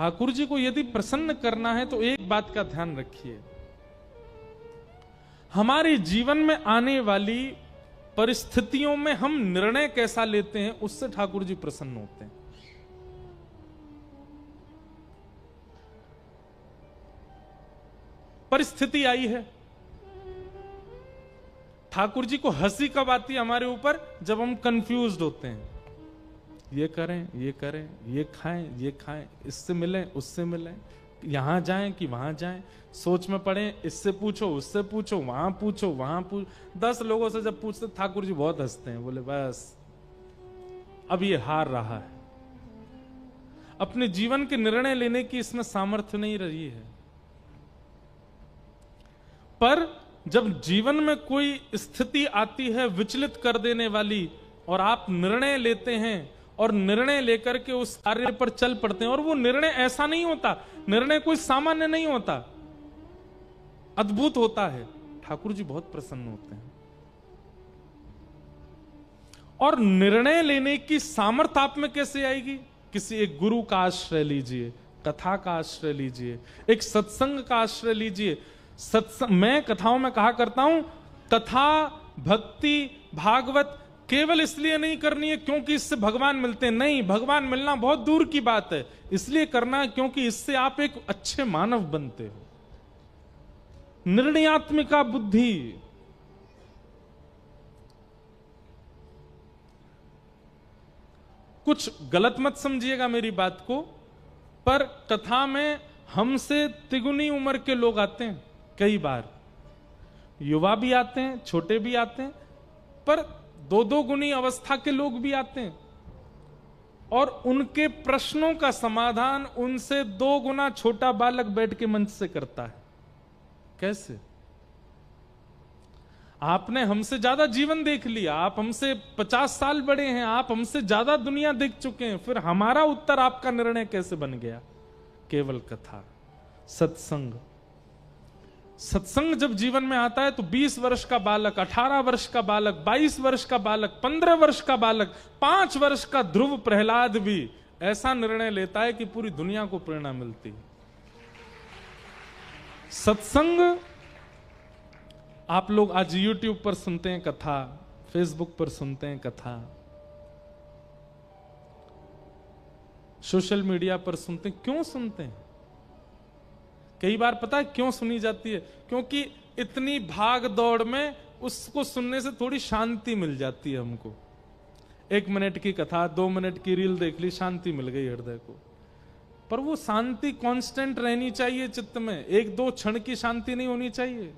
ठाकुर जी को यदि प्रसन्न करना है तो एक बात का ध्यान रखिए, हमारे जीवन में आने वाली परिस्थितियों में हम निर्णय कैसा लेते हैं उससे ठाकुर जी प्रसन्न होते हैं। परिस्थिति आई है, ठाकुर जी को हंसी कब आती है हमारे ऊपर? जब हम कंफ्यूज्ड होते हैं, ये करें ये करें, ये खाएं ये खाएं, इससे मिलें उससे मिलें, यहां जाएं कि वहां जाएं, सोच में पड़े, इससे पूछो उससे पूछो, वहां पूछो वहां पूछो। 10 लोगों से जब पूछते ठाकुर जी बहुत हंसते हैं, बोले बस अब ये हार रहा है, अपने जीवन के निर्णय लेने की इसमें सामर्थ्य नहीं रही है। पर जब जीवन में कोई स्थिति आती है विचलित कर देने वाली, और आप निर्णय लेते हैं और निर्णय लेकर के उस कार्य पर चल पड़ते हैं, और वो निर्णय ऐसा नहीं होता, निर्णय कोई सामान्य नहीं होता, अद्भुत होता है, ठाकुर जी बहुत प्रसन्न होते हैं। और निर्णय लेने की सामर्थ्य आप में कैसे आएगी? किसी एक गुरु का आश्रय लीजिए, कथा का आश्रय लीजिए, एक सत्संग का आश्रय लीजिए। सत्संग, मैं कथाओं में कहा करता हूं, कथा भक्ति भागवत केवल इसलिए नहीं करनी है क्योंकि इससे भगवान मिलते हैं, नहीं, भगवान मिलना बहुत दूर की बात है, इसलिए करना है क्योंकि इससे आप एक अच्छे मानव बनते हो। निर्णयात्मिका बुद्धि, कुछ गलत मत समझिएगा मेरी बात को, पर कथा में हमसे तिगुनी उम्र के लोग आते हैं, कई बार युवा भी आते हैं, छोटे भी आते हैं, पर 2-2 गुनी अवस्था के लोग भी आते हैं, और उनके प्रश्नों का समाधान उनसे 2 गुना छोटा बालक बैठ के मंच से करता है। कैसे? आपने हमसे ज्यादा जीवन देख लिया, आप हमसे 50 साल बड़े हैं, आप हमसे ज्यादा दुनिया देख चुके हैं, फिर हमारा उत्तर आपका निर्णय कैसे बन गया? केवल कथा, सत्संग। सत्संग जब जीवन में आता है तो 20 वर्ष का बालक, 18 वर्ष का बालक, 22 वर्ष का बालक, 15 वर्ष का बालक, 5 वर्ष का ध्रुव प्रहलाद भी ऐसा निर्णय लेता है कि पूरी दुनिया को प्रेरणा मिलती है। सत्संग आप लोग आज YouTube पर सुनते हैं कथा, Facebook पर सुनते हैं कथा, सोशल मीडिया पर सुनते हैं। क्यों सुनते हैं? कई बार पता है क्यों सुनी जाती है? क्योंकि इतनी भाग दौड़ में उसको सुनने से थोड़ी शांति मिल जाती है हमको। 1 मिनट की कथा, 2 मिनट की रील देख ली, शांति मिल गई हृदय को। पर वो शांति कांस्टेंट रहनी चाहिए चित्त में, 1-2 क्षण की शांति नहीं होनी चाहिए।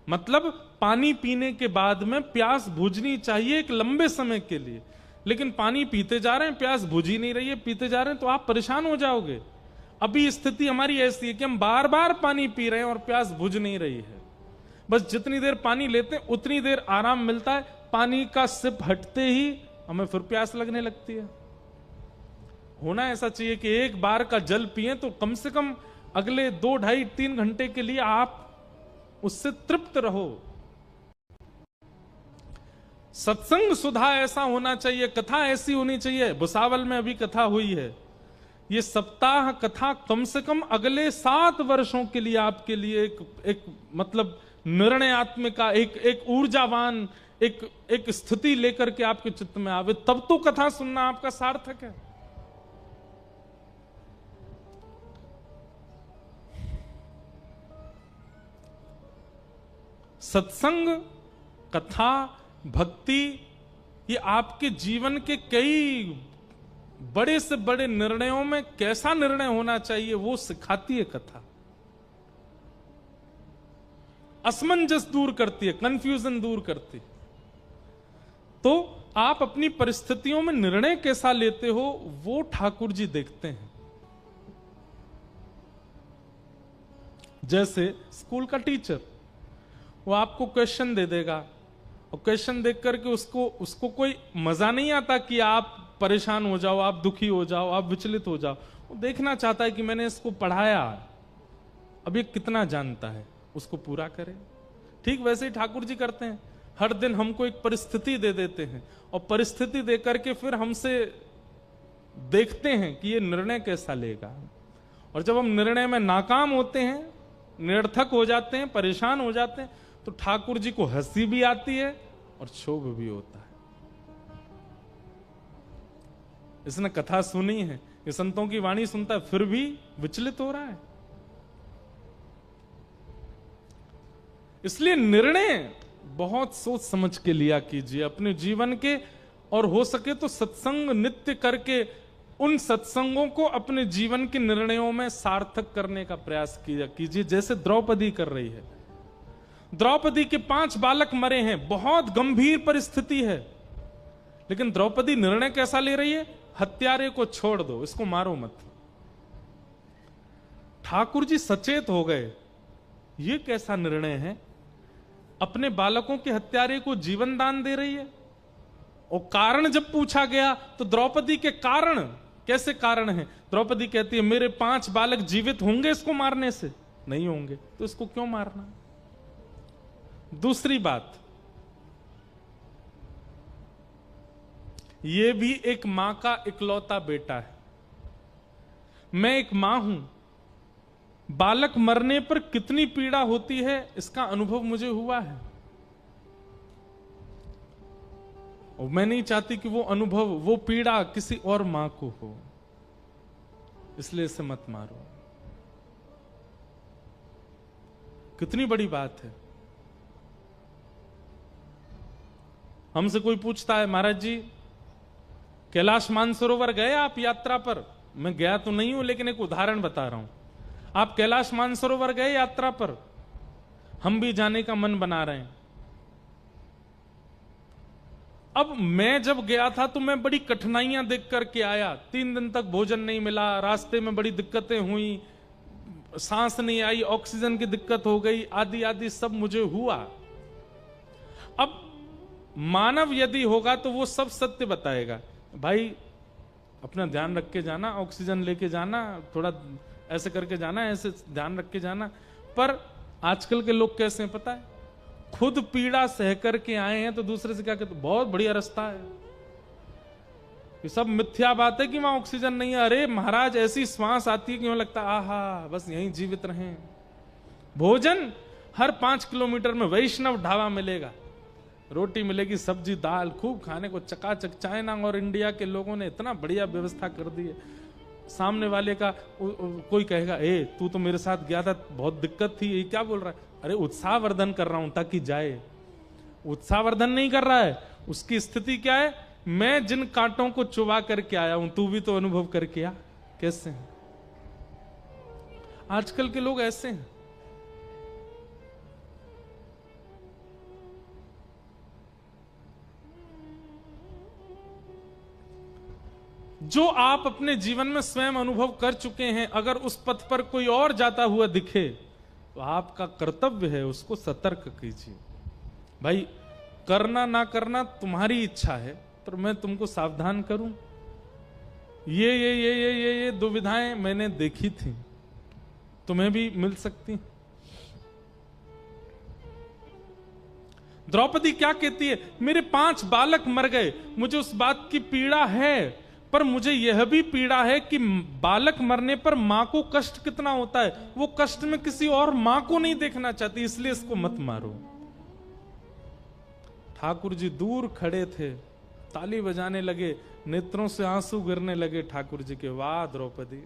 मतलब पानी पीने के बाद में प्यास बुझनी चाहिए एक लंबे समय के लिए, लेकिन पानी पीते जा रहे हैं, प्यास बुझ ही नहीं रही है, पीते जा रहे हैं तो आप परेशान हो जाओगे। अभी स्थिति हमारी ऐसी है कि हम बार बार पानी पी रहे हैं और प्यास बुझ नहीं रही है। बस जितनी देर पानी लेते हैं उतनी देर आराम मिलता है, पानी का सिप हटते ही हमें फिर प्यास लगने लगती है। होना ऐसा चाहिए कि एक बार का जल पिए तो कम से कम अगले 2, 2.5, 3 घंटे के लिए आप उससे तृप्त रहो। सत्संग सुधा ऐसा होना चाहिए, कथा ऐसी होनी चाहिए। भुसावल में अभी कथा हुई है, ये सप्ताह कथा कम से कम अगले 7 वर्षों के लिए आपके लिए एक मतलब निर्णयात्मिका, एक ऊर्जावान, एक स्थिति लेकर के आपके चित्त में आवे, तब तो कथा सुनना आपका सार्थक है। सत्संग, कथा, भक्ति, ये आपके जीवन के कई बड़े से बड़े निर्णयों में कैसा निर्णय होना चाहिए वो सिखाती है कथा। असमंजस दूर करती है, कंफ्यूजन दूर करती है। तो आप अपनी परिस्थितियों में निर्णय कैसा लेते हो वो ठाकुर जी देखते हैं। जैसे स्कूल का टीचर, वो आपको क्वेश्चन दे देगा और क्वेश्चन देख करके उसको कोई मजा नहीं आता कि आप परेशान हो जाओ, आप दुखी हो जाओ, आप विचलित हो जाओ। वो देखना चाहता है कि मैंने इसको पढ़ाया, अब ये कितना जानता है, उसको पूरा करे। ठीक वैसे ही ठाकुर जी करते हैं। हर दिन हमको एक परिस्थिति दे देते हैं और परिस्थिति दे करके फिर हमसे देखते हैं कि ये निर्णय कैसा लेगा। और जब हम निर्णय में नाकाम होते हैं, निरर्थक हो जाते हैं, परेशान हो जाते हैं, तो ठाकुर जी को हंसी भी आती है और क्षोभ भी होता है। इसने कथा सुनी है, ये संतों की वाणी सुनता है, फिर भी विचलित हो रहा है। इसलिए निर्णय बहुत सोच समझ के लिया कीजिए अपने जीवन के, और हो सके तो सत्संग नित्य करके उन सत्संगों को अपने जीवन के निर्णयों में सार्थक करने का प्रयास कीजिए, जैसे द्रौपदी कर रही है। द्रौपदी के 5 बालक मरे हैं, बहुत गंभीर परिस्थिति है, लेकिन द्रौपदी निर्णय कैसा ले रही है? हत्यारे को छोड़ दो, इसको मारो मत। ठाकुर जी सचेत हो गए, ये कैसा निर्णय है? अपने बालकों के हत्यारे को जीवन दान दे रही है। और कारण जब पूछा गया तो द्रौपदी के कारण, कैसे कारण है? द्रौपदी कहती है मेरे 5 बालक जीवित होंगे इसको मारने से? नहीं होंगे, तो इसको क्यों मारना? दूसरी बात, ये भी एक मां का इकलौता बेटा है। मैं एक मां हूं, बालक मरने पर कितनी पीड़ा होती है इसका अनुभव मुझे हुआ है, और मैं नहीं चाहती कि वो अनुभव, वो पीड़ा किसी और मां को हो, इसलिए इसे मत मारो। कितनी बड़ी बात है। हमसे कोई पूछता है महाराज जी कैलाश मानसरोवर गए आप यात्रा पर? मैं गया तो नहीं हूं, लेकिन एक उदाहरण बता रहा हूं। आप कैलाश मानसरोवर गए यात्रा पर? हम भी जाने का मन बना रहे हैं। अब मैं जब गया था तो मैं बड़ी कठिनाइयां देख करके आया। 3 दिन तक भोजन नहीं मिला, रास्ते में बड़ी दिक्कतें हुई, सांस नहीं आई, ऑक्सीजन की दिक्कत हो गई, आदि आदि सब मुझे हुआ। अब मानव यदि होगा तो वो सब सत्य बताएगा, भाई अपना ध्यान रख के जाना, ऑक्सीजन लेके जाना, थोड़ा ऐसे करके जाना, ऐसे ध्यान रख के जाना। पर आजकल के लोग कैसे हैं पता है? खुद पीड़ा सह करके आए हैं तो दूसरे से क्या कहते, बहुत बढ़िया रास्ता है, ये सब मिथ्या बात है कि वहां ऑक्सीजन नहीं है। अरे महाराज ऐसी श्वास आती है कि यूं लगता है आहा बस यहीं जीवित रहें। भोजन हर 5 किलोमीटर में वैष्णव ढाबा मिलेगा, रोटी मिलेगी, सब्जी दाल, खूब खाने को चकाचक। चाइना और इंडिया के लोगों ने इतना बढ़िया व्यवस्था कर दी है। सामने वाले का कोई कहेगा ए तू तो मेरे साथ गया था, बहुत दिक्कत थी, ये क्या बोल रहा है? अरे उत्साहवर्धन कर रहा हूं ताकि जाए। उत्साहवर्धन नहीं कर रहा है, उसकी स्थिति क्या है? मैं जिन कांटों को चुबा करके आया हूं, तू भी तो अनुभव करके आ। कैसे हैं आजकल के लोग? ऐसे हैं। जो आप अपने जीवन में स्वयं अनुभव कर चुके हैं, अगर उस पथ पर कोई और जाता हुआ दिखे तो आपका कर्तव्य है उसको सतर्क कीजिए। भाई करना ना करना तुम्हारी इच्छा है, पर मैं तुमको सावधान करूं। ये दुविधाएं मैंने देखी थी, तुम्हें भी मिल सकती। द्रौपदी क्या कहती है? मेरे 5 बालक मर गए, मुझे उस बात की पीड़ा है, पर मुझे यह भी पीड़ा है कि बालक मरने पर मां को कष्ट कितना होता है। वो कष्ट में किसी और मां को नहीं देखना चाहती, इसलिए इसको मत मारो। ठाकुर जी दूर खड़े थे, ताली बजाने लगे, नेत्रों से आंसू गिरने लगे ठाकुर जी के। वाह द्रौपदी,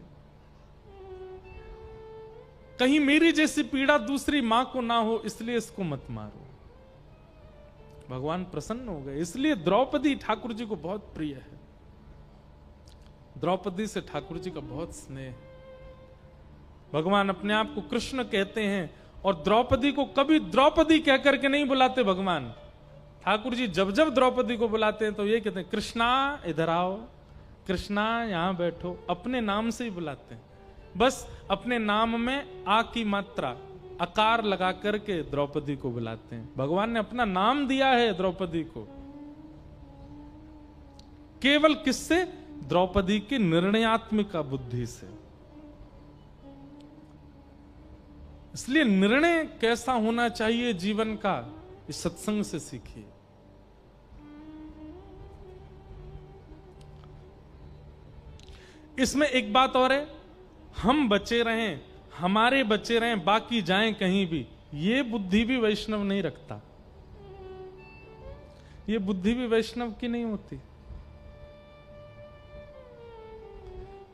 कहीं मेरी जैसी पीड़ा दूसरी मां को ना हो, इसलिए इसको मत मारो। भगवान प्रसन्न हो गए। इसलिए द्रौपदी ठाकुर जी को बहुत प्रिय है। द्रौपदी से ठाकुर जी का बहुत स्नेह। भगवान अपने आप को कृष्ण कहते हैं, और द्रौपदी को कभी द्रौपदी कह करके नहीं बुलाते भगवान। ठाकुर जी जब जब द्रौपदी को बुलाते हैं तो ये कहते हैं कृष्णा इधर आओ, कृष्णा यहां बैठो। अपने नाम से ही बुलाते हैं, बस अपने नाम में आ की मात्रा आकार लगा करके द्रौपदी को बुलाते हैं। भगवान ने अपना नाम दिया है द्रौपदी को, केवल किससे? द्रौपदी की निर्णयात्मिका बुद्धि से। इसलिए निर्णय कैसा होना चाहिए जीवन का, इस सत्संग से सीखिए। इसमें एक बात और है, हम बचे रहें, हमारे बचे रहें, बाकी जाएं कहीं भी, ये बुद्धि भी वैष्णव नहीं रखता। ये बुद्धि भी वैष्णव की नहीं होती।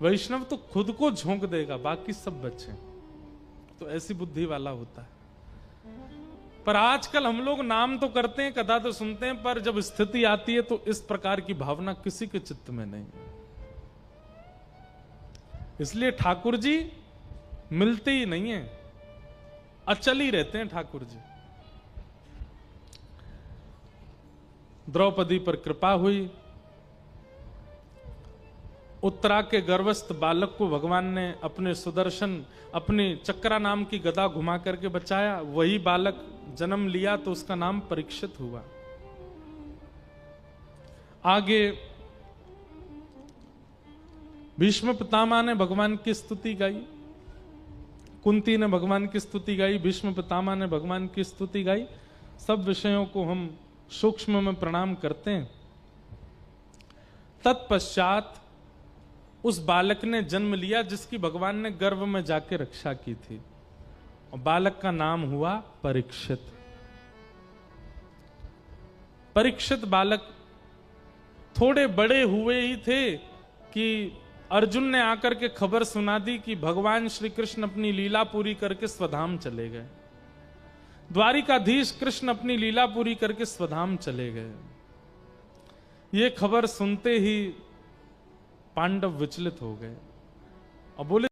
वैष्णव तो खुद को झोंक देगा, बाकी सब बचे, तो ऐसी बुद्धि वाला होता है। पर आजकल हम लोग नाम तो करते हैं, कथा तो सुनते हैं, पर जब स्थिति आती है तो इस प्रकार की भावना किसी के चित्त में नहीं है। इसलिए ठाकुर जी मिलते ही नहीं है, अचल ही रहते हैं ठाकुर जी। द्रौपदी पर कृपा हुई, उत्तरा के गर्भस्थ बालक को भगवान ने अपने सुदर्शन, अपनी चक्रा नाम की गदा घुमा करके बचाया। वही बालक जन्म लिया तो उसका नाम परीक्षित हुआ। आगे भीष्म पितामह ने भगवान की स्तुति गाई, कुंती ने भगवान की स्तुति गाई, भीष्म पितामह ने भगवान की स्तुति गाई। सब विषयों को हम सूक्ष्म में प्रणाम करते हैं। तत्पश्चात उस बालक ने जन्म लिया जिसकी भगवान ने गर्भ में जाके रक्षा की थी, और बालक का नाम हुआ परीक्षित। परीक्षित बालक थोड़े बड़े हुए ही थे कि अर्जुन ने आकर के खबर सुना दी कि भगवान श्री कृष्ण अपनी लीला पूरी करके स्वधाम चले गए। द्वारिकाधीश कृष्ण अपनी लीला पूरी करके स्वधाम चले गए। ये खबर सुनते ही पांडव विचलित हो गए और बोले,